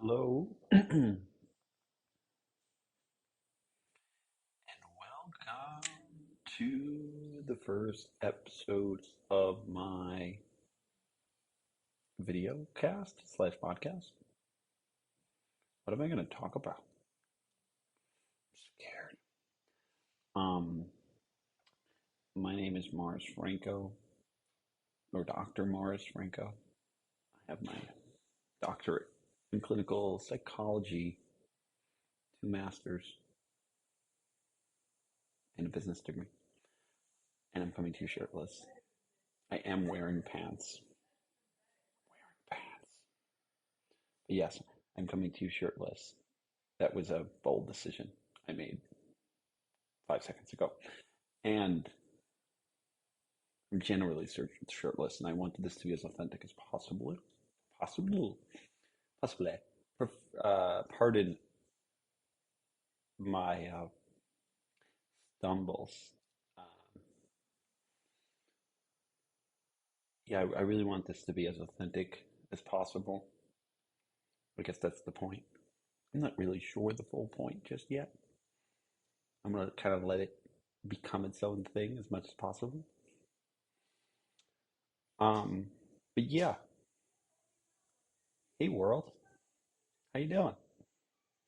Hello, and welcome to the first episode of my video cast slash podcast. What am I going to talk about? I'm scared. Um, my name is Morris Franco, or Dr. Morris Franco. I have my doctorate in clinical psychology, two masters, and a business degree. And I'm coming to you shirtless. I am wearing pants. Wearing pants. But yes, I'm coming to you shirtless. That was a bold decision I made 5 seconds ago. And I'm generally shirtless, and I wanted this to be as authentic as possible. Possible. Possibly. Pardon my stumbles. Um, yeah, I really want this to be as authentic as possible. I guess that's the point. I'm not really sure the full point just yet. I'm going to kind of let it become its own thing as much as possible. Um, but yeah, hey world, how you doing?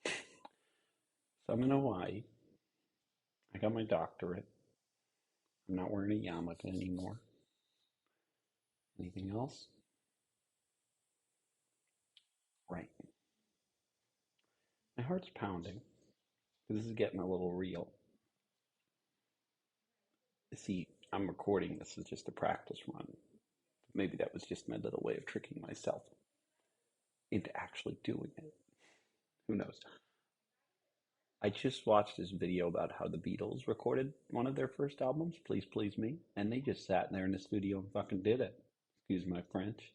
So I'm in Hawaii. I got my doctorate. I'm not wearing a yarmulke anymore. Anything else? Right. My heart's pounding. This is getting a little real. See, I'm recording this as just a practice run. Maybe that was just my little way of tricking myself into actually doing it. Who knows? I just watched this video about how the Beatles recorded one of their first albums, Please Please Me, and they just sat there in the studio and fucking did it. Excuse my French.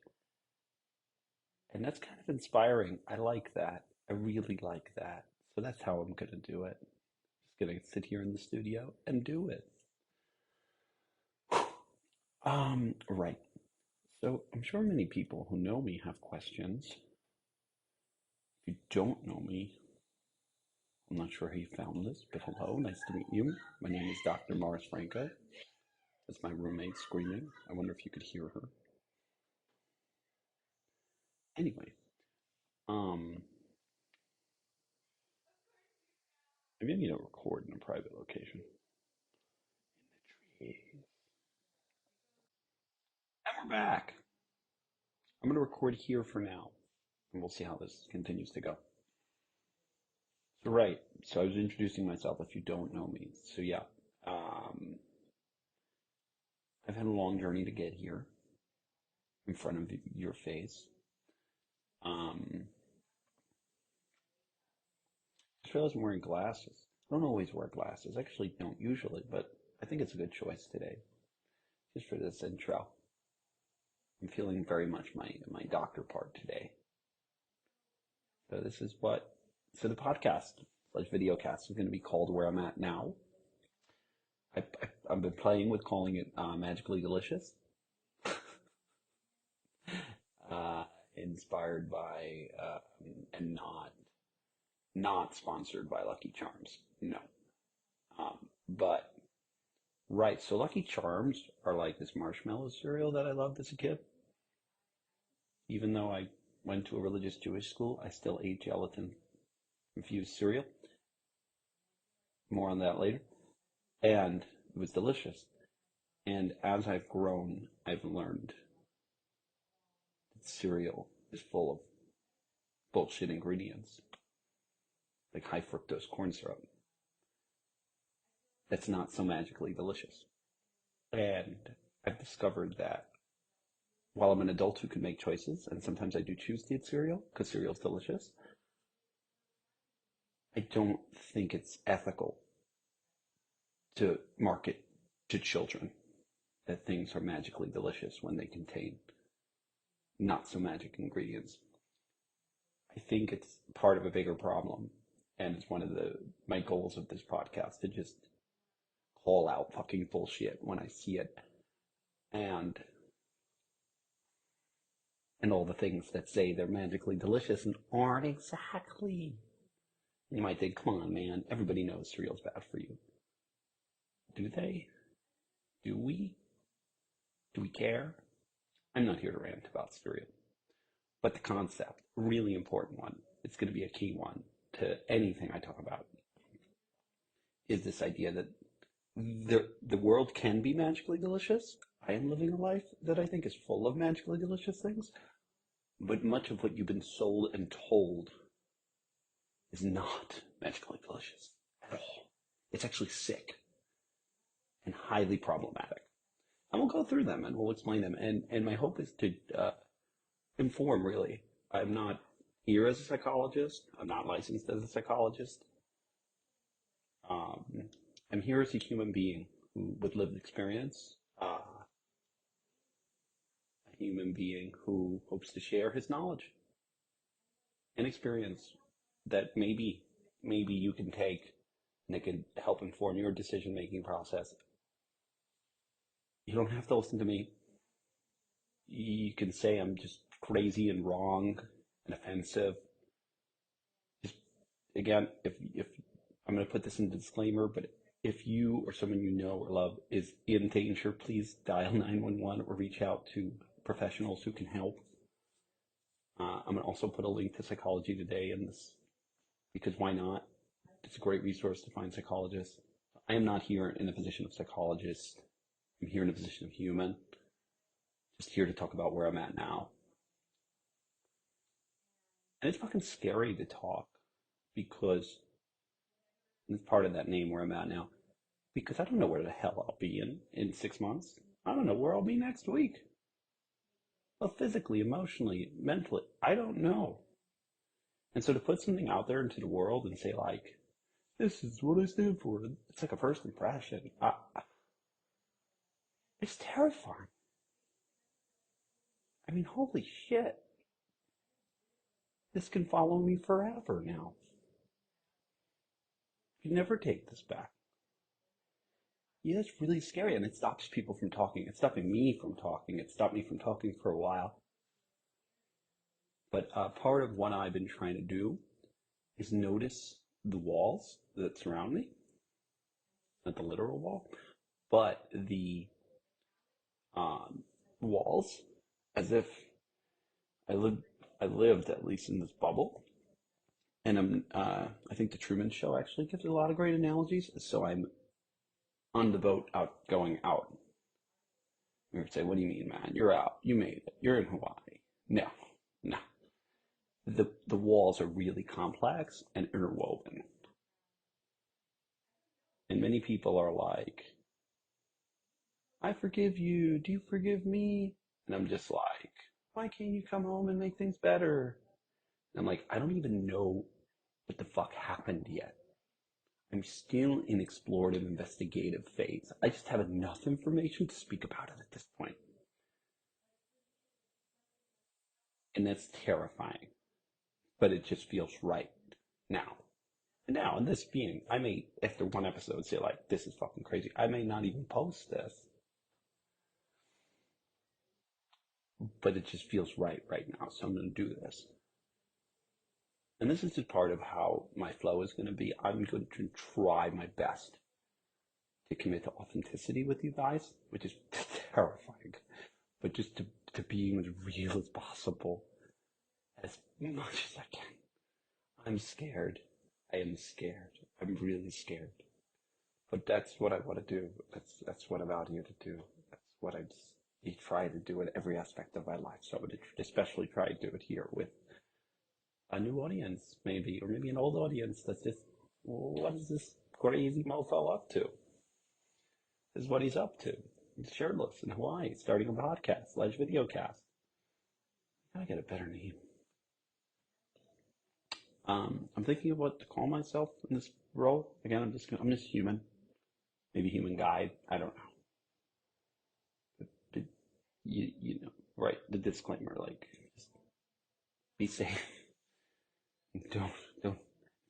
And that's kind of inspiring. I like that. I really like that. So that's how I'm going to do it. Just going to sit here in the studio and do it. Right. So I'm sure many people who know me have questions. If you don't know me, I'm not sure how you found this, but hello, nice to meet you. My name is Dr. Morris Franco. That's my roommate screaming. I wonder if you could hear her. Anyway, um, maybe I need to record in a private location. In the trees. And we're back. I'm going to record here for now, and we'll see how this continues to go. So, right, so I was introducing myself if you don't know me. So, yeah, um, I've had a long journey to get here in front of your face. Um, I just realized I'm wearing glasses. I don't always wear glasses. I actually don't usually, but I think it's a good choice today, just for this intro. I'm feeling very much my doctor part today. So this is what, so the podcast, like video cast, is going to be called Where I'm At Now. I've been playing with calling it Magically Delicious, uh, inspired by, and not sponsored by Lucky Charms. No. But right, so Lucky Charms are like this marshmallow cereal that I loved as a kid. Even though I went to a religious Jewish school, I still ate gelatin infused cereal. More on that later. And it was delicious. And as I've grown, I've learned that cereal is full of bullshit ingredients, like high fructose corn syrup. That's not so magically delicious. And I've discovered that while I'm an adult who can make choices, and sometimes I do choose to eat cereal because cereal is delicious, I don't think it's ethical to market to children that things are magically delicious when they contain not so magic ingredients. I think it's part of a bigger problem, and it's one of the my goals of this podcast to just call out fucking bullshit when I see it. And and all the things that say they're magically delicious and aren't exactly. You might think, come on, man, everybody knows cereal's bad for you. Do they? Do we? Do we care? I'm not here to rant about cereal, but the concept, really important one, it's going to be a key one to anything I talk about, is this idea that the world can be magically delicious. I am living a life that I think is full of magically delicious things, but much of what you've been sold and told is not magically delicious at all. It's actually sick and highly problematic. And we'll go through them and we'll explain them. And my hope is to inform, really. I'm not here as a psychologist. I'm not licensed as a psychologist. Um, I'm here as a human being with lived experience, a human being who hopes to share his knowledge and experience that maybe you can take and it can help inform your decision making process. You don't have to listen to me. You can say I'm just crazy and wrong and offensive. Just again, if I'm going to put this in the disclaimer, but if you or someone you know or love is in danger, please dial 911 or reach out to professionals who can help. I'm going to also put a link to Psychology Today in this because why not? It's a great resource to find psychologists. I am not here in the position of psychologist. I'm here in the position of human. Just here to talk about where I'm at now. And it's fucking scary to talk because it's part of that name where I'm at now. Because I don't know where the hell I'll be in 6 months. I don't know where I'll be next week. Well, physically, emotionally, mentally, I don't know. And so to put something out there into the world and say like, this is what I stand for, it's like a first impression. It's terrifying. I mean, holy shit. This can follow me forever now. You never take this back. Yeah, it's really scary and it stops people from talking. It's stopping me from talking. It stopped me from talking for a while. But part of what I've been trying to do is notice the walls that surround me, not the literal wall, but the walls, as if I lived, I lived at least in this bubble. And I think the Truman Show actually gives a lot of great analogies. So I'm on the boat out, going out. You would say, what do you mean, man? You're out. You made it. You're in Hawaii. No, no. The walls are really complex and interwoven. And many people are like, I forgive you. Do you forgive me? And I'm just like, why can't you come home and make things better? And I'm like, I don't even know what the fuck happened yet. I'm still in explorative investigative phase. I just have enough information to speak about it at this point. And that's terrifying. But it just feels right now. And now, in this being, I may, after one episode, say like, this is fucking crazy. I may not even post this. But it just feels right now. So I'm going to do this. And this is just part of how my flow is going to be. I'm going to try my best to commit to authenticity with you guys, which is terrifying, but just to being as real as possible, as much as I can. I'm scared. I am scared. I'm really scared. But that's what I want to do. That's what I'm out here to do. That's what I try to do in every aspect of my life. So I would especially try to do it here with a new audience, maybe, or maybe an old audience that's just, what is this crazy mofo up to? This is what he's up to. He's shirtless in Hawaii, starting a podcast, live video cast. I gotta get a better name. I'm thinking of what to call myself in this role. Again, I'm just human. Maybe human guide. I don't know. But you know, right? The disclaimer, like, just be safe. Don't. If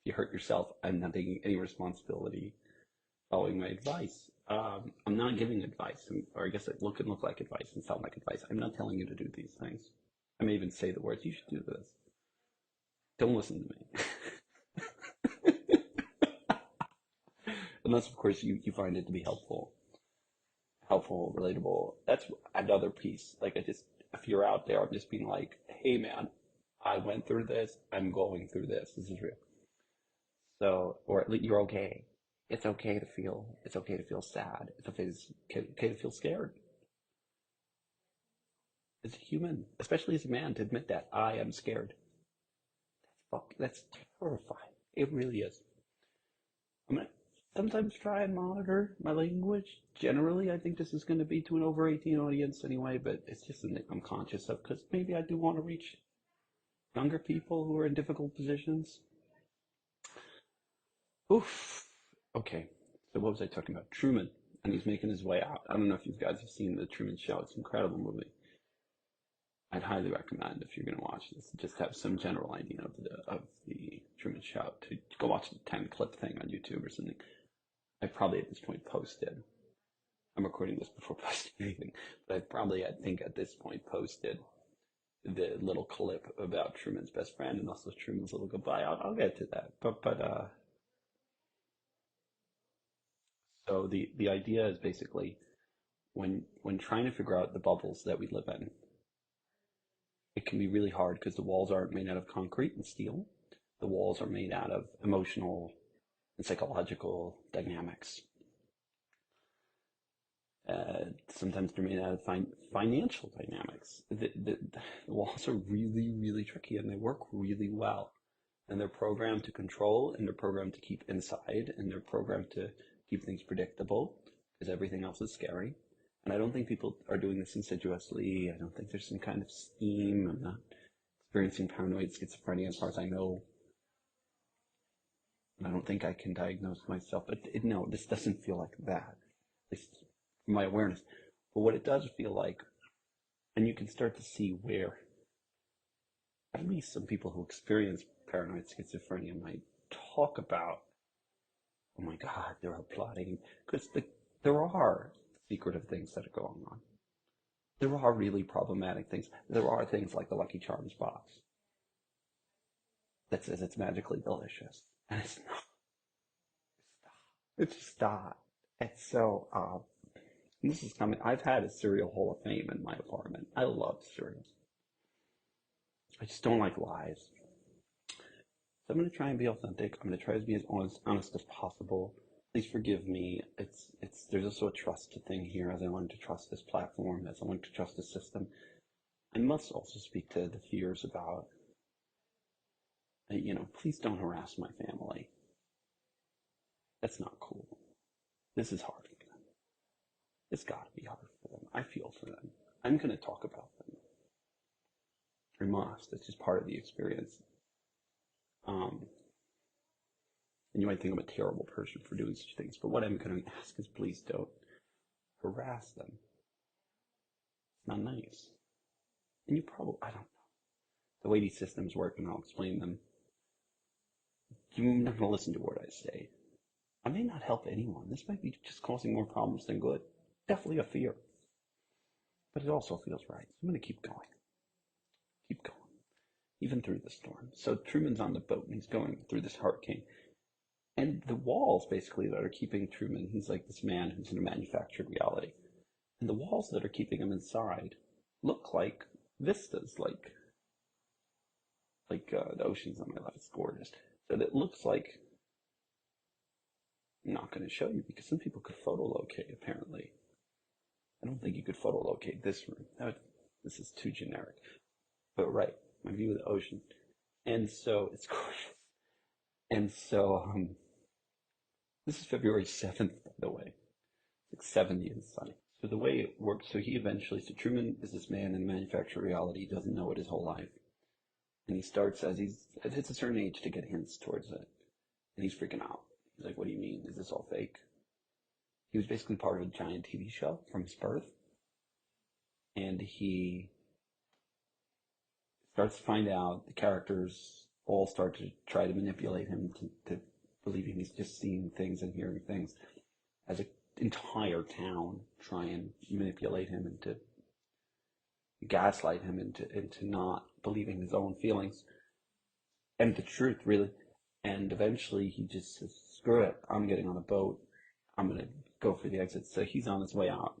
you hurt yourself, I'm not taking any responsibility. Following my advice. I'm not giving advice, or I guess it can look like advice and sound like advice. I'm not telling you to do these things. I may even say the words, you should do this. Don't listen to me. Unless, of course, you find it to be helpful, relatable. That's another piece. Like, if you're out there, I'm just being like, hey, man, I went through this. I'm going through this. This is real. So, or at least you're okay. It's okay to feel sad. Okay to feel scared. As a human, especially as a man, to admit that I am scared. That's terrifying. It really is. I'm gonna sometimes try and monitor my language. Generally, I think this is going to be to an over 18 audience anyway, but it's just something I'm conscious of because maybe I do want to reach younger people who are in difficult positions. Oof. Okay. So what was I talking about? Truman, and he's making his way out. I don't know if you guys have seen the Truman Show. It's an incredible movie. I'd highly recommend if you're going to watch this, just have some general idea of the Truman Show to go watch the 10 clip thing on YouTube or something. I probably at this point posted. I'm recording this before posting anything, but I think at this point posted the little clip about Truman's best friend and also Truman's little goodbye. I'll get to that, but so the idea is basically when trying to figure out the bubbles that we live in, it can be really hard because the walls aren't made out of concrete and steel. The walls are made out of emotional and psychological dynamics. Sometimes they're made out of financial dynamics. The walls are really, really tricky and they work really well. And they're programmed to control and they're programmed to keep inside and they're programmed to keep things predictable because everything else is scary. And I don't think people are doing this insidiously. I don't think there's some kind of scheme. I'm not experiencing paranoid schizophrenia as far as I know. I don't think I can diagnose myself, but no, this doesn't feel like that, at least from my awareness. But what it does feel like, and you can start to see where at least some people who experience paranoid schizophrenia might talk about, oh my God, they're plotting, because there are secretive things that are going on. There are really problematic things. There are things like the Lucky Charms box that says it's magically delicious, and it's not. It's just not. It's so this is coming. I've had a cereal hall of fame in my apartment. I love cereals. I just don't like lies. So I'm going to try and be authentic. I'm going to try to be as honest as possible. Please forgive me. There's also a trust thing here as I learn to trust this platform, as I learn to trust this system. I must also speak to the fears about, please don't harass my family. That's not cool. This is hard for them. It's got to be hard for them. I feel for them. I'm going to talk about them. I must. It's just part of the experience. Um, and you might think I'm a terrible person for doing such things, but what I'm going to ask is please don't harass them. It's not nice. And you probably, I don't know. The way these systems work, and I'll explain them, you're not going to listen to what I say. I may not help anyone. This might be just causing more problems than good. Definitely a fear. But it also feels right. So I'm going to keep going. Keep going. Even through the storm. So Truman's on the boat and he's going through this hurricane. And the walls, basically, that are keeping Truman, he's like this man who's in a manufactured reality. And the walls that are keeping him inside look like vistas, like the oceans on my left. It's gorgeous. So it looks like, I'm not going to show you because some people could photolocate, apparently. I don't think you could photolocate this room. This is too generic. But right, my view of the ocean. And so, it's gorgeous. And so, this is February 7th, by the way. It's like 70 and sunny. So the way it works, so Truman is this man in manufactured reality. He doesn't know it his whole life. And he starts as he hits a certain age to get hints towards it. And he's freaking out. He's like, what do you mean? Is this all fake? He was basically part of a giant TV show from his birth. And he starts to find out the characters all start to try to manipulate him to believing he's just seeing things and hearing things, as an entire town try and manipulate him into gaslight him into not believing his own feelings and the truth, really. And eventually he just says, screw it, I'm getting on a boat. I'm going to go for the exit. So he's on his way out.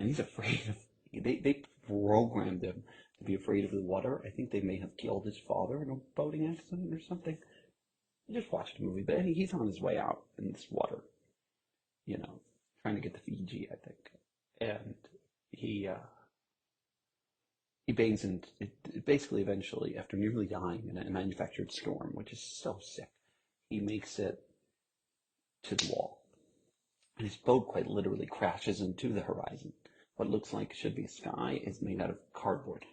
And he's afraid of, they programmed him to be afraid of the water. I think they may have killed his father in a boating accident or something. I just watched a movie, but he's on his way out in this water, you know, trying to get to Fiji, I think. And he, uh, he bathes in, basically eventually, after nearly dying in a manufactured storm, which is so sick, he makes it to the wall. And his boat quite literally crashes into the horizon. What looks like should be sky is made out of cardboard.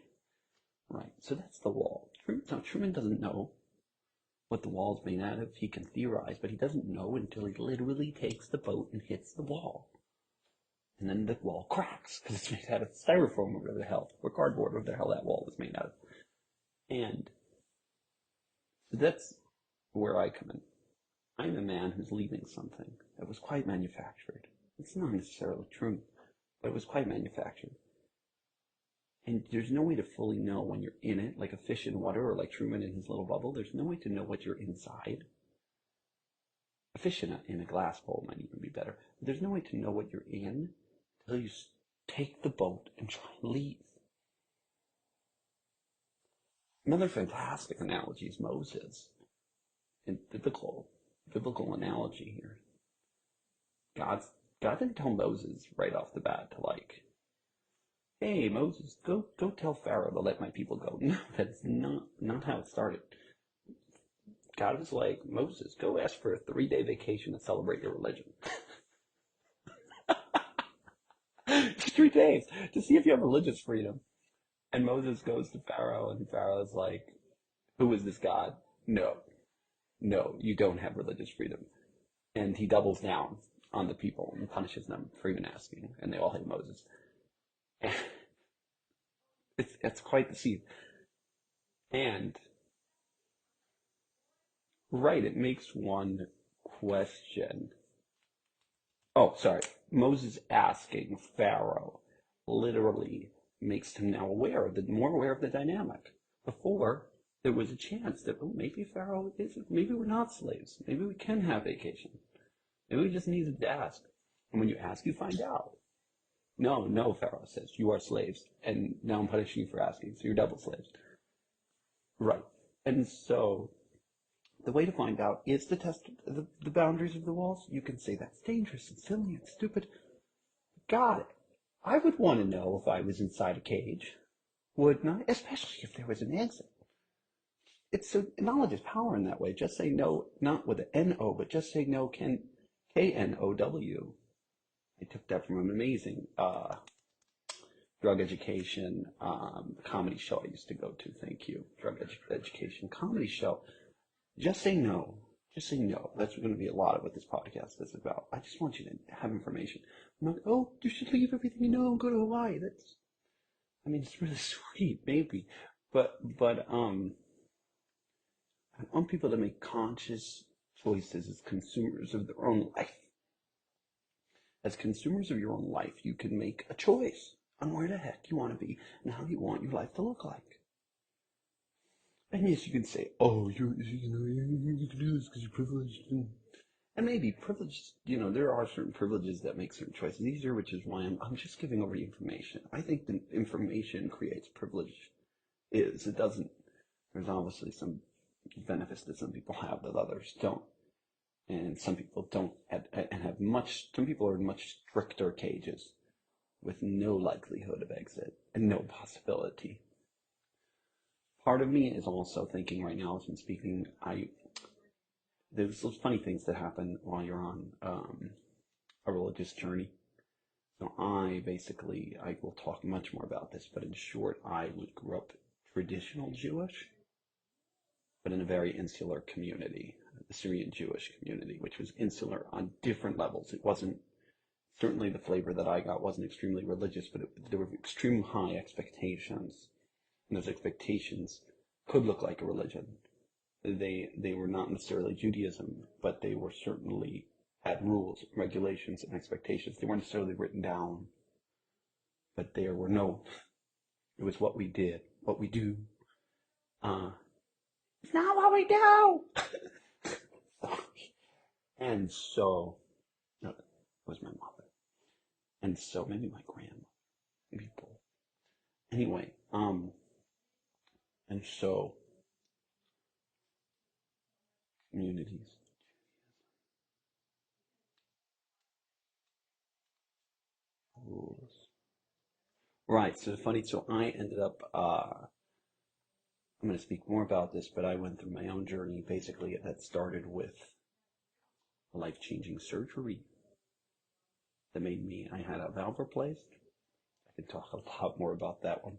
Right, so that's the wall. Now, Truman doesn't know what the wall's made out of. He can theorize, but he doesn't know until he literally takes the boat and hits the wall. And then the wall cracks, because it's made out of styrofoam or whatever the hell, or cardboard, or whatever the hell that wall was made out of. And so that's where I come in. I'm a man who's leaving something that was quite manufactured. It's not necessarily true, but it was quite manufactured. And there's no way to fully know when you're in it, like a fish in water or like Truman in his little bubble. There's no way to know what you're inside. A fish in a glass bowl might even be better. But there's no way to know what you're in until you take the boat and try and leave. Another fantastic analogy is Moses. In biblical analogy here. God didn't tell Moses right off the bat to like, hey Moses, go tell Pharaoh to let my people go. No, that's not how it started. God was like, Moses, go ask for a 3-day vacation to celebrate your religion. 3 days to see if you have religious freedom. And Moses goes to Pharaoh, and Pharaoh's like, who is this God? No, you don't have religious freedom. And he doubles down on the people and punishes them for even asking, and they all hate Moses. It's quite the scene. And, right, it makes one question. Oh, sorry. Moses asking Pharaoh literally makes him now more aware of the dynamic. Before, there was a chance that, oh, maybe Pharaoh maybe we're not slaves. Maybe we can have vacation. Maybe we just needed to ask. And when you ask, you find out. No, Pharaoh says, you are slaves, and now I'm punishing you for asking, so you're double slaves. Right. And so, the way to find out is to test the boundaries of the walls. You can say that's dangerous, it's silly, it's stupid. Got it. I would want to know if I was inside a cage, wouldn't I? Especially if there was an exit. It's so knowledge is power in that way. Just say no, not with an N-O, but just say no, K-N-O-W. I took that from an amazing drug education comedy show I used to go to. Thank you. Education comedy show. Just say no. Just say no. That's going to be a lot of what this podcast is about. I just want you to have information. I'm not, oh, you should leave everything you know and go to Hawaii. It's really sweet, maybe. But I want people to make conscious choices as consumers of their own life. As consumers of your own life, you can make a choice on where the heck you want to be and how you want your life to look like. And yes, you can say, oh, you can do this because you're privileged. And maybe privileged, there are certain privileges that make certain choices easier, which is why I'm just giving over the information. I think the information creates privilege. It doesn't, there's obviously some benefits that some people have that others don't. And some people don't some people are in much stricter cages with no likelihood of exit and no possibility. Part of me is also thinking right now, as I'm speaking, there's those funny things that happen while you're on a religious journey. So I will talk much more about this, but in short, I grew up traditional Jewish, but in a very insular community, the Syrian Jewish community, which was insular on different levels. It wasn't, certainly the flavor that I got wasn't extremely religious, but there were extreme high expectations. And those expectations could look like a religion. They were not necessarily Judaism, but they were certainly had rules, regulations, and expectations. They weren't necessarily written down, but there were no It was what we did, what we do. Uh, it's not what we do. And so, no, it was my mother. And so maybe my grandma, maybe both. Anyway, and so communities, rules. Right. So funny. So I ended up. I'm going to speak more about this, but I went through my own journey. Basically, that started with a life-changing surgery that made me. I had a valve replaced. I could talk a lot more about that one.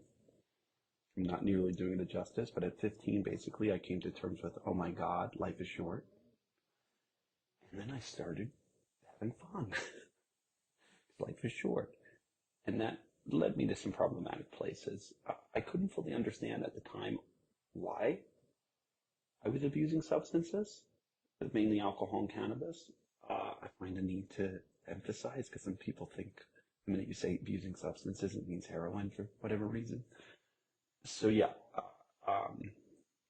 I'm not nearly doing it justice, but at 15, basically, I came to terms with, oh my God, life is short. And then I started having fun. Life is short. And that led me to some problematic places. I couldn't fully understand at the time why I was abusing substances, mainly alcohol and cannabis. I find a need to emphasize because some people think the minute you say abusing substances, it means heroin for whatever reason. So yeah,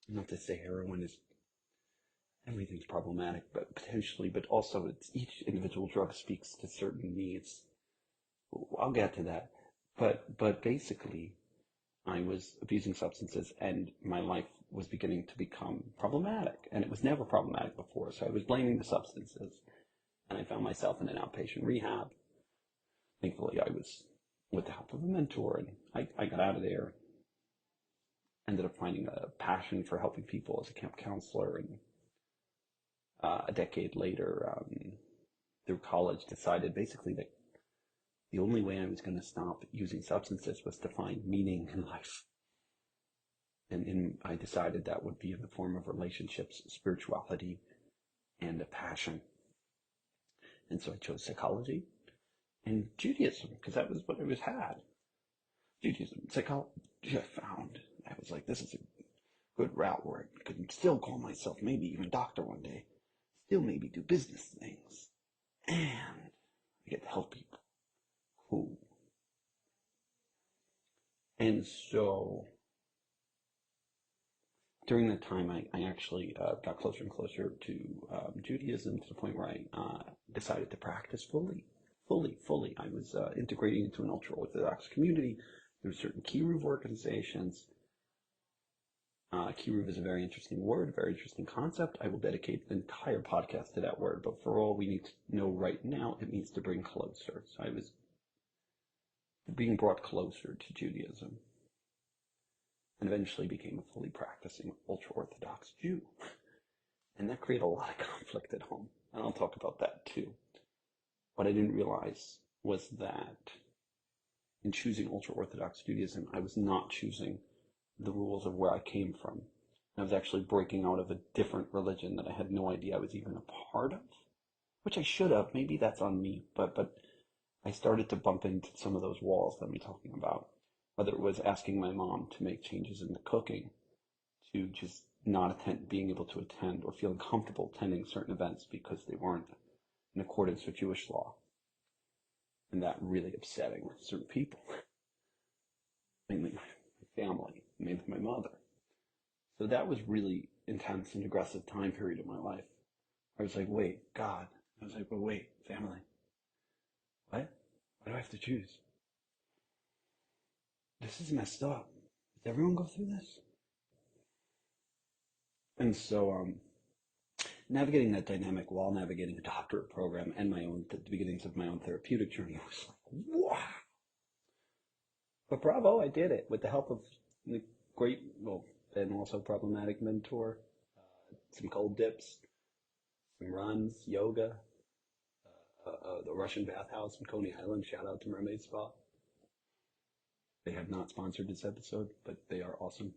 not to say heroin is everything's problematic, but potentially, but also it's each individual drug speaks to certain needs. I'll get to that, but basically, I was abusing substances and my life was beginning to become problematic, and it was never problematic before. So I was blaming the substances, and I found myself in an outpatient rehab. Thankfully, I was with the help of a mentor, and I got out of there. Ended up finding a passion for helping people as a camp counselor, and a decade later, through college, decided basically that the only way I was going to stop using substances was to find meaning in life. And I decided that would be in the form of relationships, spirituality, and a passion. And so I chose psychology and Judaism because that was what I was had. Judaism, psychology, I found. I was like, this is a good route where I could still call myself maybe even doctor one day, still maybe do business things, and I get to help people. Cool. And so during that time, I actually got closer and closer to Judaism to the point where I decided to practice fully. I was integrating into an ultra-Orthodox community through certain Kiruv organizations. Kiruv is a very interesting word, a very interesting concept. I will dedicate an entire podcast to that word, but for all we need to know right now, it means to bring closer. So I was being brought closer to Judaism and eventually became a fully practicing ultra-Orthodox Jew. And that created a lot of conflict at home. And I'll talk about that too. What I didn't realize was that in choosing ultra-Orthodox Judaism, I was not choosing the rules of where I came from. I was actually breaking out of a different religion that I had no idea I was even a part of, which I should have. Maybe that's on me, but I started to bump into some of those walls that I'm talking about. Whether it was asking my mom to make changes in the cooking, to just not being able to attend or feeling comfortable attending certain events because they weren't in accordance with Jewish law. And that really upsetting certain people, mainly my family, mainly my mother. So that was really intense and aggressive time period in my life. I was like, wait, God. I was like, well, wait, family. What? Why do I have to choose? This is messed up. Does everyone go through this? And so, navigating that dynamic while navigating a doctorate program and the beginnings of my own therapeutic journey, I was like, wow. But bravo, I did it with the help of the great, well, and also problematic mentor, some cold dips, some runs, yoga, the Russian bathhouse in Coney Island. Shout out to Mermaid Spa. They have not sponsored this episode, but they are awesome.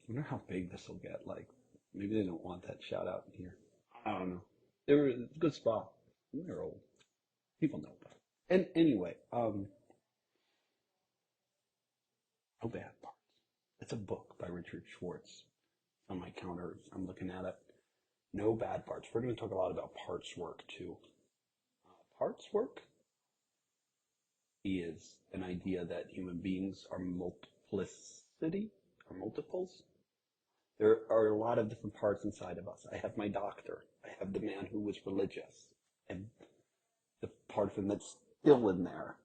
I wonder how big this will get. Like, maybe they don't want that shout out in here. I don't know. They were a good spa. They're old. People know about it. And anyway, no bad parts. It's a book by Richard Schwartz. On my counter, I'm looking at it. No bad parts. We're going to talk a lot about parts work too. Parts work? is an idea that human beings are multiplicity or multiples. There are a lot of different parts inside of us. I have my doctor. I have the man who was religious, and the part of him that's still in there,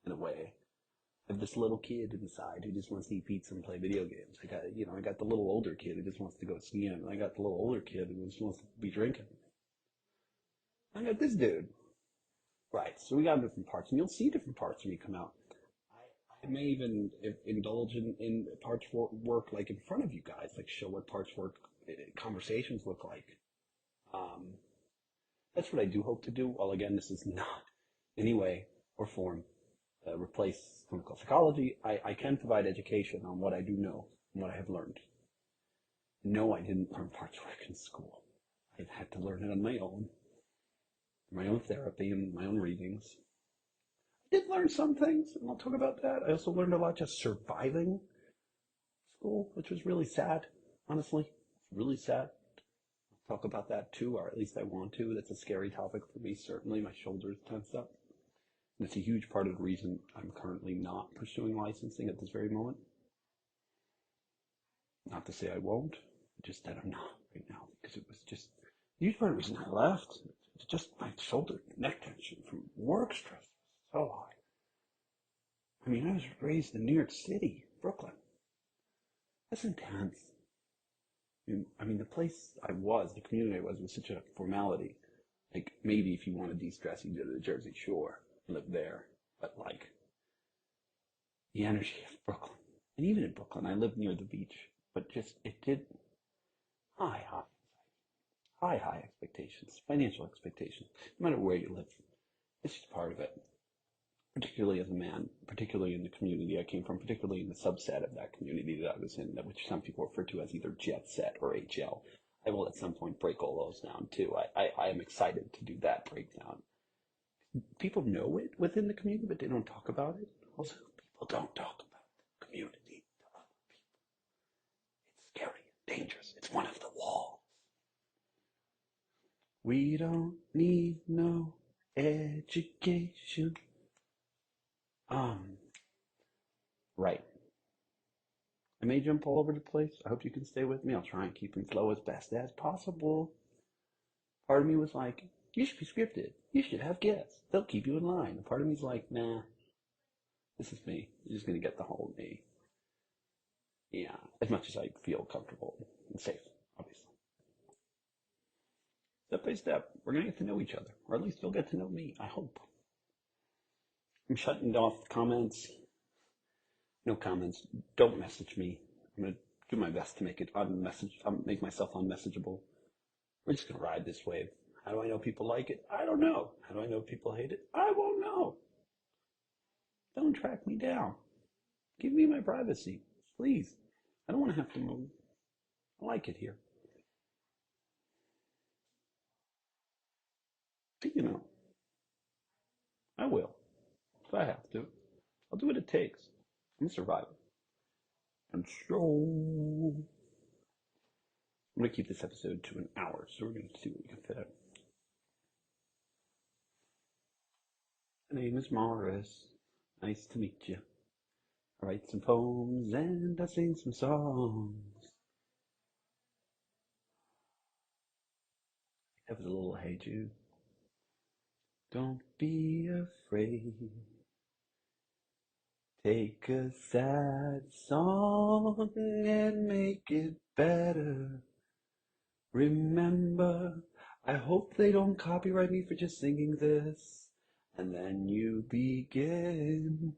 in a way. I have this little kid inside who just wants to eat pizza and play video games. I got the little older kid who just wants to go skiing. I got the little older kid who just wants to be drinking. I got this dude. Right. So we got different parts, and you'll see different parts when you come out. I may even indulge in parts work like in front of you guys, like show what parts work conversations look like. Um, that's what I do hope to do. Well, again, this is not in any way or form replace clinical psychology. I can provide education on what I do know and what I have learned. No, I didn't learn parts work in school. I've had to learn it on my own therapy and my own readings. I did learn some things, and I'll talk about that. I also learned a lot just surviving school, which was really sad, honestly. It's really sad. I'll talk about that too, or at least I want to. That's a scary topic for me, certainly. My shoulders tense up. And it's a huge part of the reason I'm currently not pursuing licensing at this very moment. Not to say I won't, just that I'm not right now, because it was just a huge part of the reason I left. It's just my shoulder neck tension from work stress was so high. I mean, I was raised in New York City, Brooklyn. That's intense. I mean, the place I was, the community I was such a formality. Like, maybe if you want to de-stress, you go to the Jersey Shore, live there. But, like, the energy of Brooklyn. And even in Brooklyn, I lived near the beach. But just, it did high, high, high expectations, financial expectations, no matter where you live. It's just part of it. Particularly as a man, particularly in the community I came from, particularly in the subset of that community that I was in, which some people refer to as either jet set or HL. I will at some point break all those down too. I am excited to do that breakdown. People know it within the community, but they don't talk about it. Also, people don't talk about the community to other people. It's scary, dangerous. It's one of the walls. We don't need no education. Um, right. I may jump all over the place. I hope you can stay with me. I'll try and keep in flow as best as possible. Part of me was like, you should be scripted. You should have guests. They'll keep you in line. And part of me's like, nah, this is me. You're just going to get the whole me. Yeah, as much as I feel comfortable and safe, obviously. Step by step, we're going to get to know each other. Or at least you'll get to know me, I hope. I'm shutting off comments. No comments. Don't message me. I'm going to do my best to make myself unmessageable. We're just going to ride this wave. How do I know people like it? I don't know. How do I know people hate it? I won't know. Don't track me down. Give me my privacy, please. I don't want to have to move. I like it here. But, I will. If I have to. I'll do what it takes. I'm a survivor. And so I'm going to keep this episode to an hour, so we're going to see what we can fit in. My name is Morris. Nice to meet you. I write some poems and I sing some songs. That was a little Hey Jude. Don't be afraid. Take a sad song and make it better. Remember, I hope they don't copyright me for just singing this. And then you begin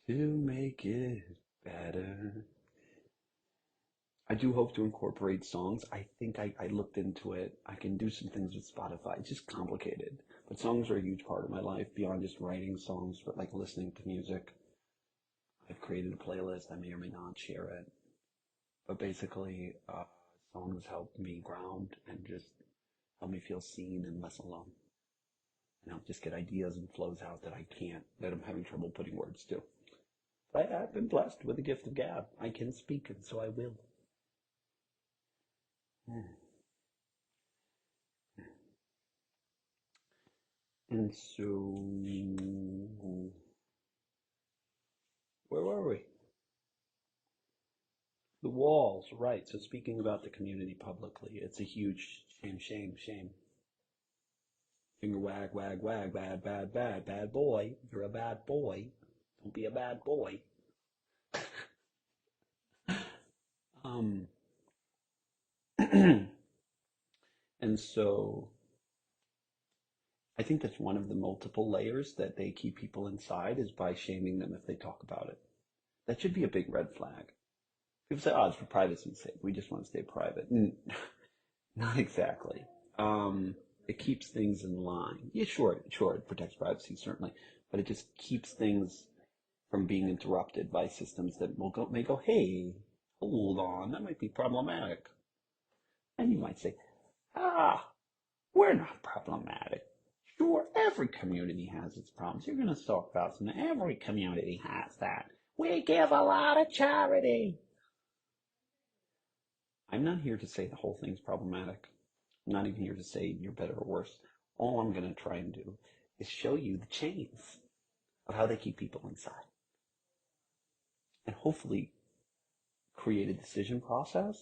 to make it better. I do hope to incorporate songs. I think I looked into it. I can do some things with Spotify. It's just complicated. But songs are a huge part of my life beyond just writing songs, but like listening to music. I've created a playlist. I may or may not share it. But basically, songs help me ground and just help me feel seen and less alone. And help just get ideas and flows out that I'm having trouble putting words to. But I've been blessed with the gift of gab. I can speak, and so I will. And so Where were we? The walls, right. So speaking about the community publicly, it's a huge shame, shame, shame. Finger wag, wag, wag, bad, bad, bad, bad boy. You're a bad boy. Don't be a bad boy. Um, and so I think that's one of the multiple layers that they keep people inside is by shaming them if they talk about it. That should be a big red flag. People say, oh, it's for privacy's sake. We just want to stay private. Not exactly. Um, it keeps things in line. Yeah, sure, sure, it protects privacy, certainly. But it just keeps things from being interrupted by systems that may go, hey, hold on, that might be problematic. And you might say, ah, we're not problematic. Sure, every community has its problems. You're going to talk about something. Every community has that. We give a lot of charity. I'm not here to say the whole thing's problematic. I'm not even here to say you're better or worse. All I'm going to try and do is show you the chains of how they keep people inside and hopefully create a decision process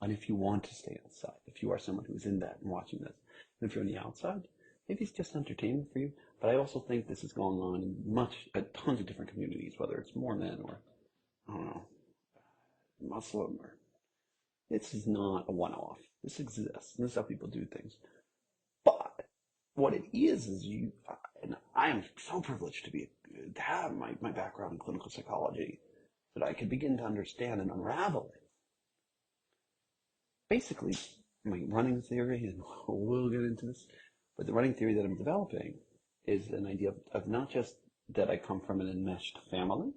on if you want to stay inside, if you are someone who's in that and watching this. And if you're on the outside, maybe it's just entertainment for you. But I also think this is going on in tons of different communities, whether it's Mormon or, I don't know, Muslim or, this is not a one-off. This exists. And this is how people do things. But what it is you, and I am so privileged to have my background in clinical psychology, that I could begin to understand and unravel it. Basically, my running theory, and we'll get into this, but the running theory that I'm developing is an idea of not just that I come from an enmeshed family,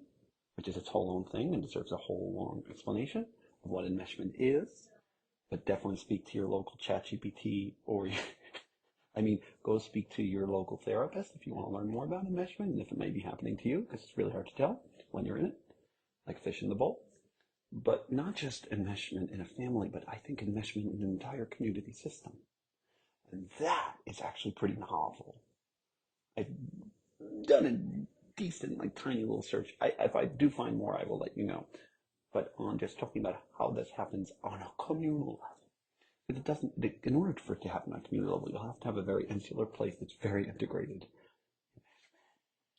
which is its whole own thing and deserves a whole long explanation of what enmeshment is, but definitely speak to your local chat GPT or I mean, go speak to your local therapist if you want to learn more about enmeshment and if it may be happening to you, because it's really hard to tell when you're in it, like fish in the bowl. But not just enmeshment in a family, but I think enmeshment in an entire community system. And that is actually pretty novel. I've done a decent, like tiny little search. If I do find more, I will let you know. But on just talking about how this happens on a communal level. Because it doesn't, in order for it to happen on a communal level, you'll have to have a very insular place that's very integrated.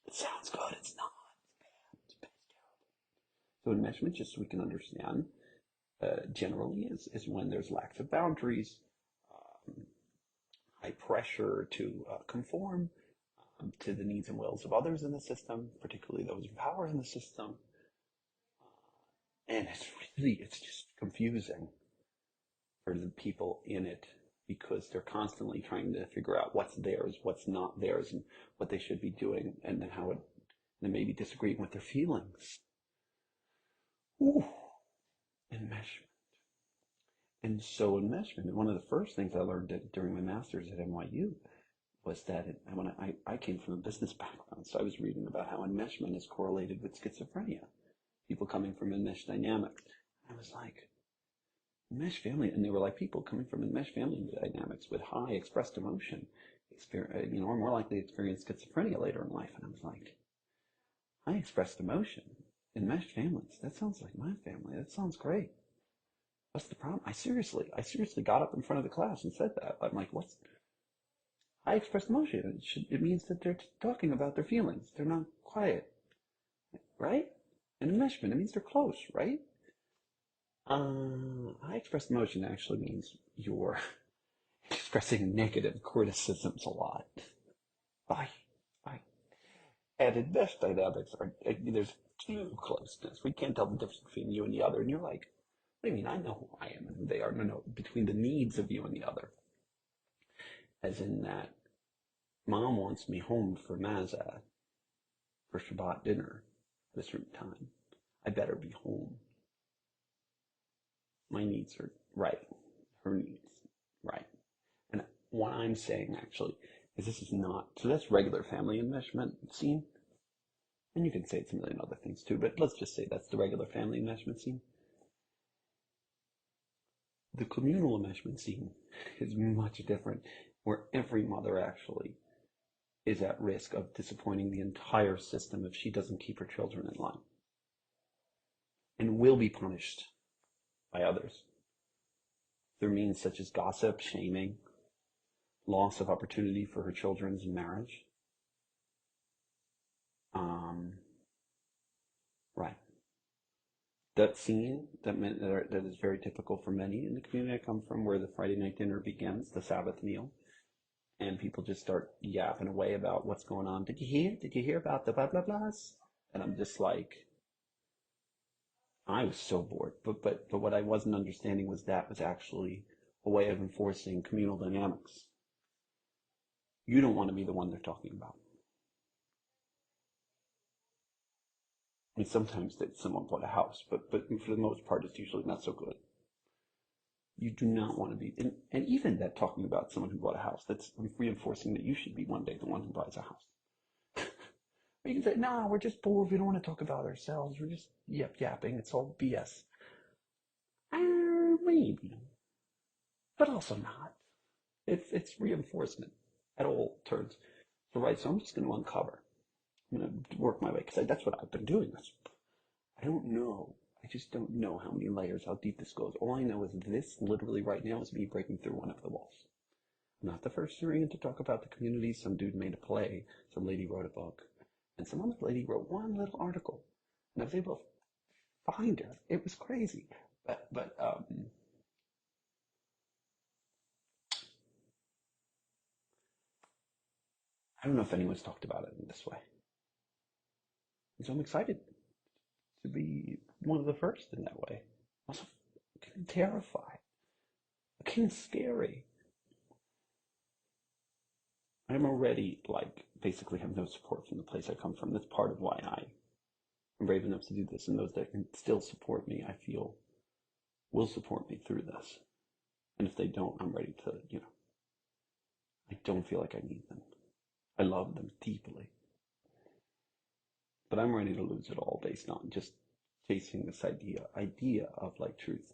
It sounds good, it's not. It's bad. So enmeshment, just so we can understand, generally is when there's lacks of boundaries, um, high pressure to conform to the needs and wills of others in the system, particularly those in power in the system. And it's just confusing for the people in it because they're constantly trying to figure out what's theirs, what's not theirs, and what they should be doing, and then how it, and maybe disagreeing with their feelings. Ooh, enmeshment. And so enmeshment, one of the first things I learned during my master's at NYU was that when I came from a business background, so I was reading about how enmeshment is correlated with schizophrenia, people coming from enmeshed dynamics. I was like, enmeshed family, and they were like people coming from enmeshed family dynamics with high expressed emotion, are more likely to experience schizophrenia later in life. And I was like, high expressed emotion, enmeshed families. That sounds like my family. That sounds great. What's the problem? I seriously got up in front of the class and said that. I'm like, what's high expressed emotion? It means that they're talking about their feelings. They're not quiet, right? And enmeshment, it means they're close, right? High expressed emotion actually means you're expressing negative criticisms a lot. Bye. Bye. And enmeshed dynamics there's too closeness. We can't tell the difference between you and the other. And you're like, what do you mean? I know who I am and who they are. No, no, between the needs of you and the other. As in that mom wants me home for Mazza for Shabbat dinner at a certain time. I better be home. My needs are right. Her needs, right. And what I'm saying actually is this is not, so that's regular family enmeshment scene. And you can say it's a million other things too, but let's just say that's the regular family enmeshment scene. The communal enmeshment scene is much different, where every mother actually is at risk of disappointing the entire system if she doesn't keep her children in line. and will be punished by others through means such as gossip, shaming, loss of opportunity for her children's marriage. Um, right. That scene that is very typical for many in the community I come from, where the Friday night dinner begins, the Sabbath meal, and people just start yapping away about what's going on. Did you hear? Did you hear about the blah blah blahs? And I'm just like, I was so bored. But what I wasn't understanding was that was actually a way of enforcing communal dynamics. You don't want to be the one they're talking about. I mean, sometimes that someone bought a house, but for the most part, it's usually not so good. You do not want to be, and even that talking about someone who bought a house, that's reinforcing that you should be one day the one who buys a house. Or you can say, nah, we're just bored. We don't want to talk about ourselves. We're just yapping. It's all BS. Maybe, but also not. It's reinforcement at all turns. So right, so I'm just going to uncover. I'm going to work my way because that's what I've been doing. I don't know. I just don't know how many layers, how deep this goes. All I know is this literally right now is me breaking through one of the walls. I'm not the first Syrian to talk about the community. Some dude made a play. Some lady wrote a book. And some other lady wrote one little article. And I was able to find her. It was crazy. But I don't know if anyone's talked about it in this way. And so I'm excited to be one of the first in that way. Also, kind of terrified. Kind of scary. I'm already, like, basically have no support from the place I come from. That's part of why I am brave enough to do this. And those that can still support me, I feel, will support me through this. And if they don't, I'm ready to, I don't feel like I need them. I love them deeply. But I'm ready to lose it all based on just chasing this idea of like truth.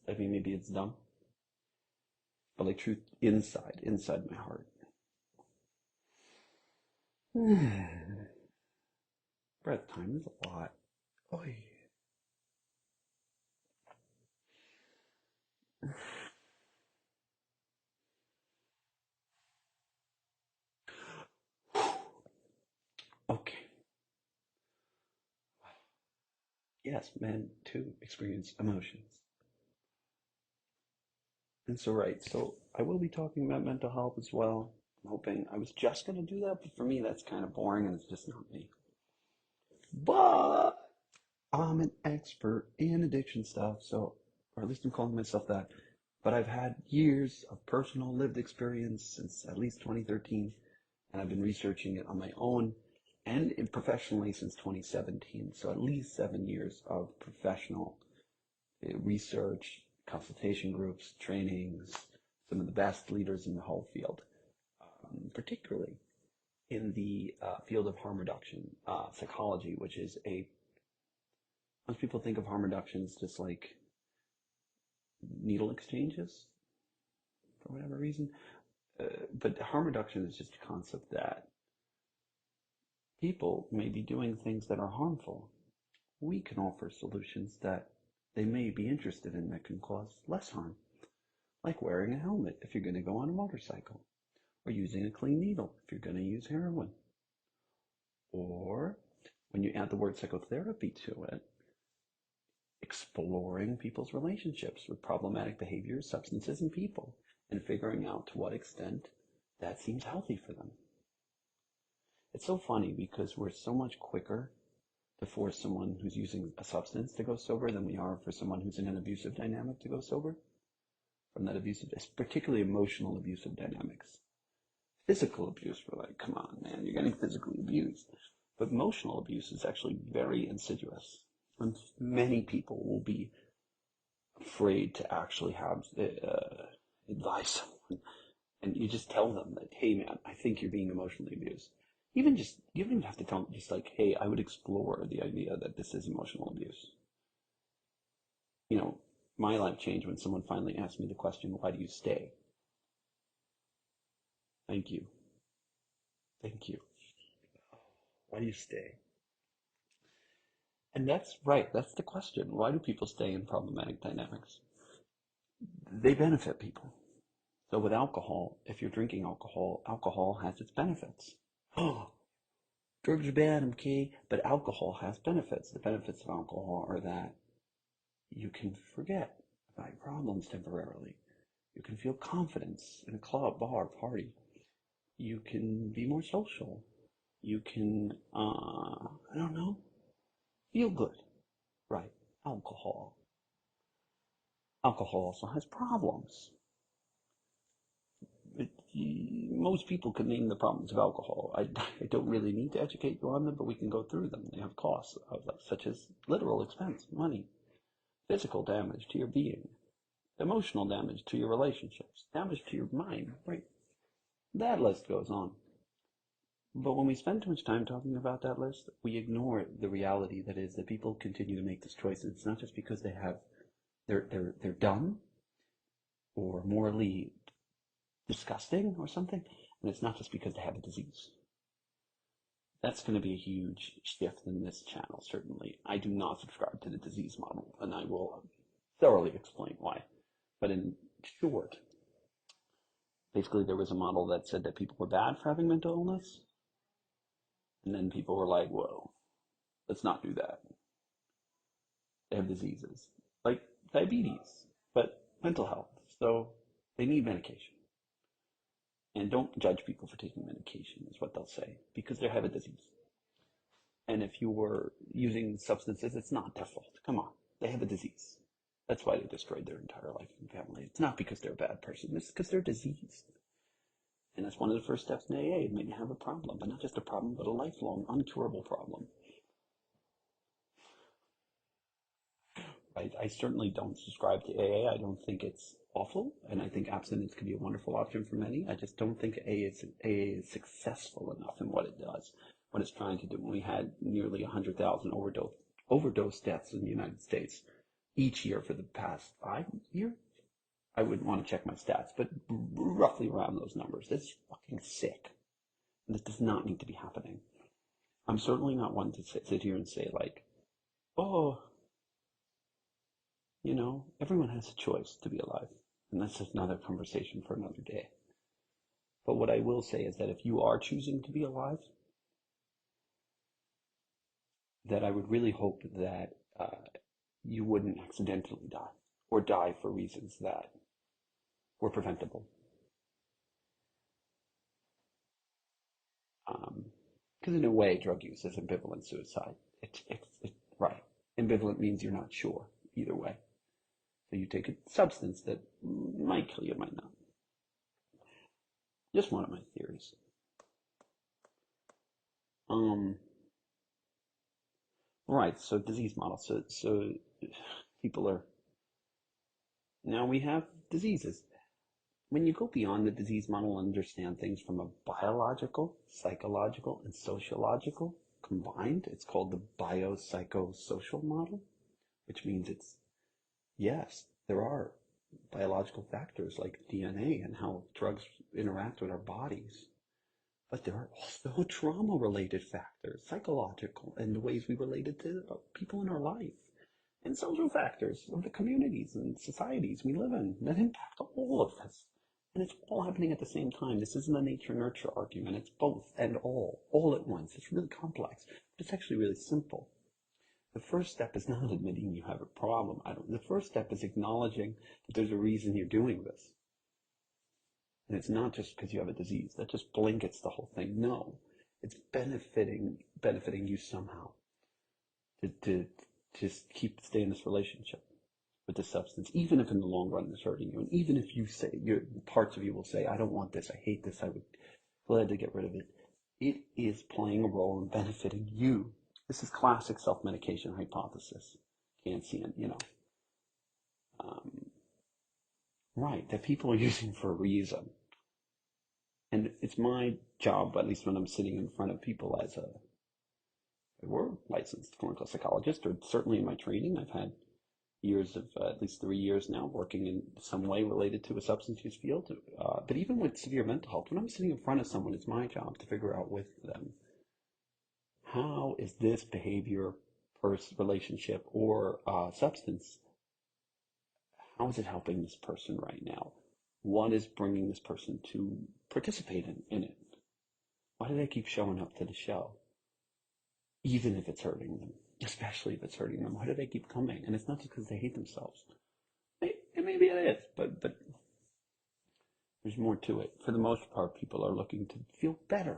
I mean, maybe it's dumb, but like truth inside my heart. Breath time is a lot. Oy. Okay. Yes, men too experience emotions. And so, right, so I will be talking about mental health as well. I'm hoping I was just going to do that, but for me, that's kind of boring and it's just not me. But I'm an expert in addiction stuff, so, or at least I'm calling myself that. But I've had years of personal lived experience since at least 2013, and I've been researching it on my own and professionally since 2017. So at least 7 years of professional research, consultation groups, trainings, some of the best leaders in the whole field, particularly in the field of harm reduction psychology, which is most people think of harm reduction as just like needle exchanges for whatever reason. But harm reduction is just a concept that people may be doing things that are harmful. We can offer solutions that they may be interested in that can cause less harm, like wearing a helmet if you're going to go on a motorcycle, or using a clean needle if you're going to use heroin. Or when you add the word psychotherapy to it, exploring people's relationships with problematic behaviors, substances, and people, and figuring out to what extent that seems healthy for them. It's so funny because we're so much quicker to force someone who's using a substance to go sober than we are for someone who's in an abusive dynamic to go sober. From that abusive, particularly emotional abusive dynamics. Physical abuse, we're like, come on, man, you're getting physically abused. But emotional abuse is actually very insidious. And many people will be afraid to actually have advise someone. And you just tell them that, hey, man, I think you're being emotionally abused. You don't even have to tell them, just like, hey, I would explore the idea that this is emotional abuse. My life changed when someone finally asked me the question, why do you stay? Thank you. Thank you. Why do you stay? And that's right. That's the question. Why do people stay in problematic dynamics? They benefit people. So with alcohol, if you're drinking alcohol, alcohol has its benefits. Oh, drugs are bad, okay? But alcohol has benefits. The benefits of alcohol are that you can forget about your problems temporarily. You can feel confidence in a club, bar, party. You can be more social. You can, I don't know, feel good. Right. Alcohol. Alcohol also has problems. It, most people can name the problems of alcohol. I don't really need to educate you on them, but we can go through them. They have costs, such as literal expense, money, physical damage to your being, emotional damage to your relationships, damage to your mind, right? That list goes on. But when we spend too much time talking about that list, we ignore the reality that is that people continue to make this choice. And it's not just because they're dumb or morally disgusting or something, and it's not just because they have a disease. That's going to be a huge shift in this channel, certainly. I do not subscribe to the disease model, and I will thoroughly explain why. But in short, basically there was a model that said that people were bad for having mental illness, and then people were like, whoa, let's not do that. They have diseases like diabetes, but mental health, so they need medication. And don't judge people for taking medication, is what they'll say, because they have a disease. And if you were using substances, it's not their fault. Come on, they have a disease. That's why they destroyed their entire life and family. It's not because they're a bad person, it's because they're diseased. And that's one of the first steps in AA, when you have a problem, but not just a problem, but a lifelong, uncurable problem. I certainly don't subscribe to AA. I don't think it's awful, and I think abstinence can be a wonderful option for many. I just don't think AA is successful enough in what it does, what it's trying to do. We had nearly 100,000 overdose deaths in the United States each year for the past 5 years. I wouldn't want to check my stats, but roughly around those numbers. That's fucking sick. And this does not need to be happening. I'm certainly not one to sit here and say, like, oh, everyone has a choice to be alive. And that's just another conversation for another day. But what I will say is that if you are choosing to be alive, that I would really hope that you wouldn't accidentally die or die for reasons that were preventable. Because in a way, drug use is ambivalent suicide. Right. Ambivalent means you're not sure either way. So you take a substance that might kill you, might not. Just one of my theories. Right. So disease model. So people are now we have diseases. When you go beyond the disease model and understand things from a biological, psychological, and sociological combined, it's called the biopsychosocial model, which means yes, there are biological factors like DNA and how drugs interact with our bodies. But there are also trauma-related factors, psychological, and the ways we related to people in our life, and social factors of the communities and societies we live in that impact all of this. And it's all happening at the same time. This isn't a nature-nurture argument. It's both and all at once. It's really complex, but it's actually really simple. The first step is not admitting you have a problem. The first step is acknowledging that there's a reason you're doing this. And it's not just because you have a disease. That just blankets the whole thing. No, it's benefiting you somehow to just stay in this relationship with the substance, even if in the long run it's hurting you. And even if you say, parts of you will say, I don't want this, I hate this, I would glad to get rid of it. It is playing a role in benefiting you. This is classic self-medication hypothesis. Can't see it, right, that people are using for a reason. And it's my job, at least when I'm sitting in front of people as a licensed clinical psychologist, or certainly in my training, I've had years of at least 3 years now working in some way related to a substance use field. But even with severe mental health, when I'm sitting in front of someone, it's my job to figure out with them, how is this behavior or relationship or substance, how is it helping this person right now? What is bringing this person to participate in it? Why do they keep showing up to the show? Even if it's hurting them, especially if it's hurting them, why do they keep coming? And it's not just because they hate themselves. Maybe it is, but there's more to it. For the most part, people are looking to feel better.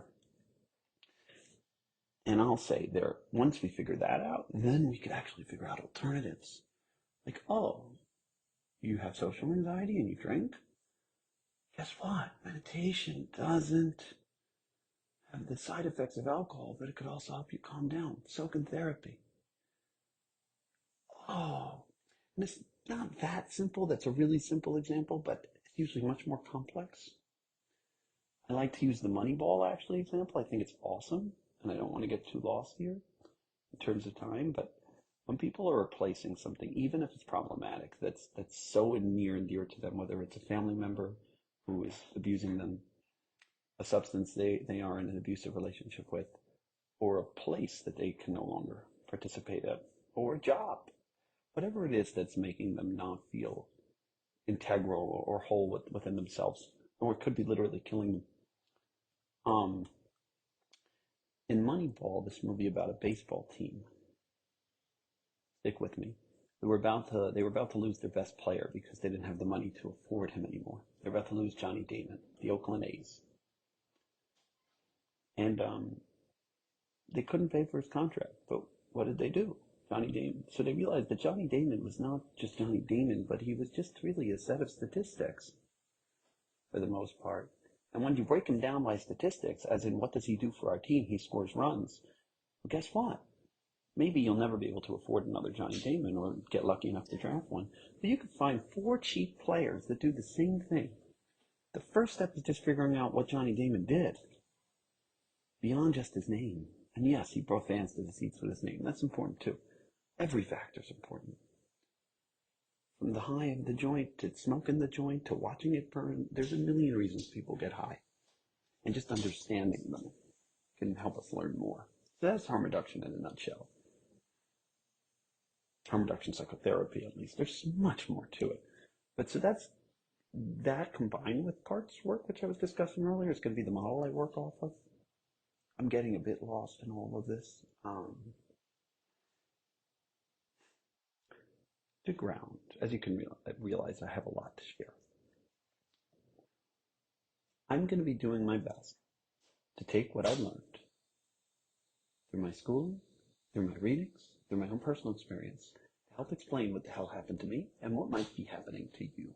And I'll say there, once we figure that out, then we could actually figure out alternatives. Like, oh, you have social anxiety and you drink? Guess what? Meditation doesn't have the side effects of alcohol, but it could also help you calm down. So can therapy. Oh, and it's not that simple. That's a really simple example, but it's usually much more complex. I like to use the Moneyball actually example. I think it's awesome, and I don't want to get too lost here in terms of time, but when people are replacing something, even if it's problematic, that's so near and dear to them, whether it's a family member who is abusing them, a substance they are in an abusive relationship with, or a place that they can no longer participate in, or a job, whatever it is that's making them not feel integral or whole within themselves, or it could be literally killing them. In Moneyball, this movie about a baseball team, stick with me. They were about to lose their best player because they didn't have the money to afford him anymore. They're about to lose Johnny Damon, the Oakland A's, and they couldn't pay for his contract. But what did they do? Johnny Damon. So they realized that Johnny Damon was not just Johnny Damon, but he was just really a set of statistics for the most part. And when you break him down by statistics, as in what does he do for our team? He scores runs. Well, guess what? Maybe you'll never be able to afford another Johnny Damon or get lucky enough to draft one. But you could find 4 cheap players that do the same thing. The first step is just figuring out what Johnny Damon did beyond just his name. And yes, he brought fans to the seats with his name. That's important too. Every factor is important. From the high of the joint to smoking the joint to watching it burn, there's a million reasons people get high. And just understanding them can help us learn more. So that's harm reduction in a nutshell. Harm reduction psychotherapy, at least. There's much more to it. But so that combined with parts work, which I was discussing earlier, is going to be the model I work off of. I'm getting a bit lost in all of this. To ground, as you can realize, I have a lot to share. I'm going to be doing my best to take what I've learned through my schooling, through my readings, through my own personal experience, to help explain what the hell happened to me and what might be happening to you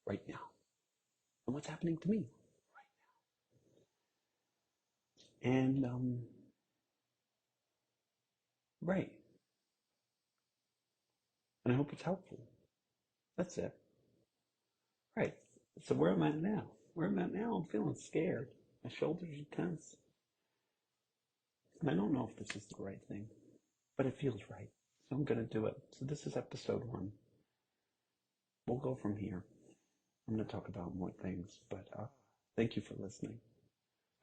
right now. And what's happening to me right now. And, right. And I hope it's helpful. That's it. Right. So where am I now? Where am I now? I'm feeling scared. My shoulders are tense. And I don't know if this is the right thing, but it feels right. So I'm going to do it. So this is episode 1. We'll go from here. I'm going to talk about more things, but thank you for listening.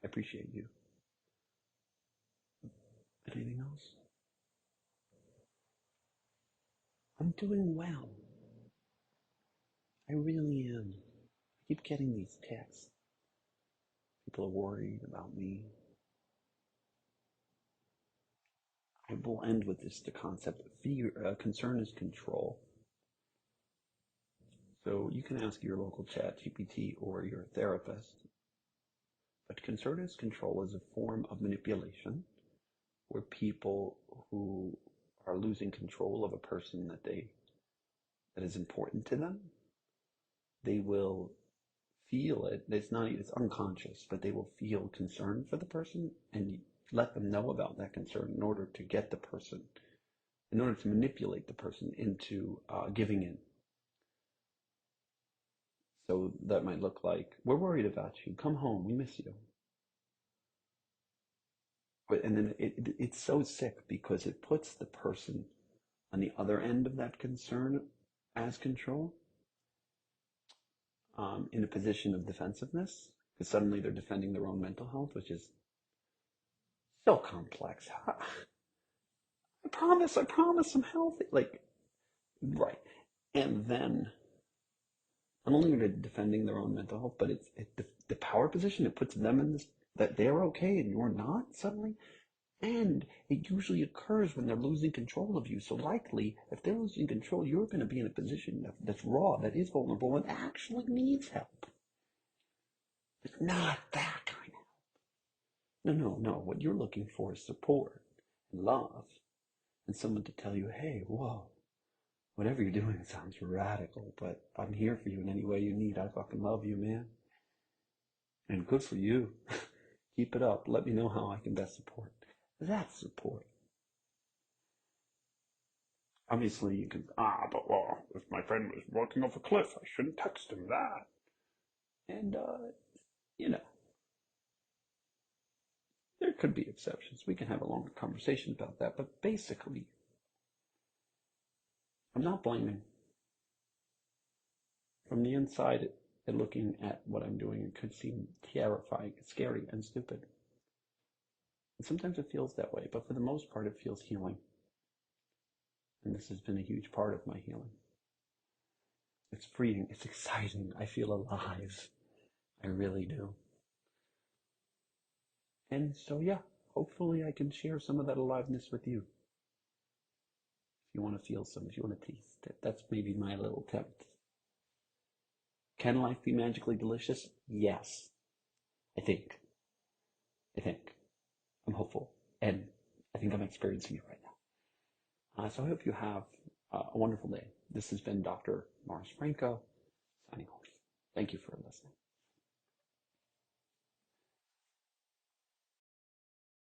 I appreciate you. Anything else? I'm doing well. I really am. I keep getting these texts. People are worried about me. I will end with this, the concept of fear. Concern is control. So you can ask your local chat GPT or your therapist. But concern is control is a form of manipulation where people who are losing control of a person that is important to them, they will feel it. It's unconscious, but they will feel concern for the person and let them know about that concern in order to get the person, in order to manipulate the person into giving in. So that might look like, we're worried about you. Come home. We miss you. And then it's so sick because it puts the person on the other end of that concern as control in a position of defensiveness, because suddenly they're defending their own mental health, which is so complex. I promise I'm healthy. Like, right. And then not only are they defending their own mental health, but the power position, it puts them in this, that they're okay and you're not suddenly. And it usually occurs when they're losing control of you. So likely, if they're losing control, you're going to be in a position that's raw, that is vulnerable, and actually needs help. It's not that kind of help. No, no, no. What you're looking for is support and love and someone to tell you, hey, whoa, whatever you're doing sounds radical, but I'm here for you in any way you need. I fucking love you, man. And good for you. Keep it up. Let me know how I can best support. That's support. Obviously, you can, but well, if my friend was walking off a cliff, I shouldn't text him that. And, you know, there could be exceptions. We can have a longer conversation about that. But basically, I'm not blaming. From the inside, and looking at what I'm doing, it could seem terrifying, scary, and stupid. And sometimes it feels that way, but for the most part, it feels healing. And this has been a huge part of my healing. It's freeing. It's exciting. I feel alive. I really do. And so, yeah, hopefully I can share some of that aliveness with you. If you want to feel some, if you want to taste it, that's maybe my little attempt. Can life be magically delicious? Yes. I think. I think. I'm hopeful. And I think I'm experiencing it right now. So I hope you have a wonderful day. This has been Dr. Morris Franco signing off. Thank you for listening.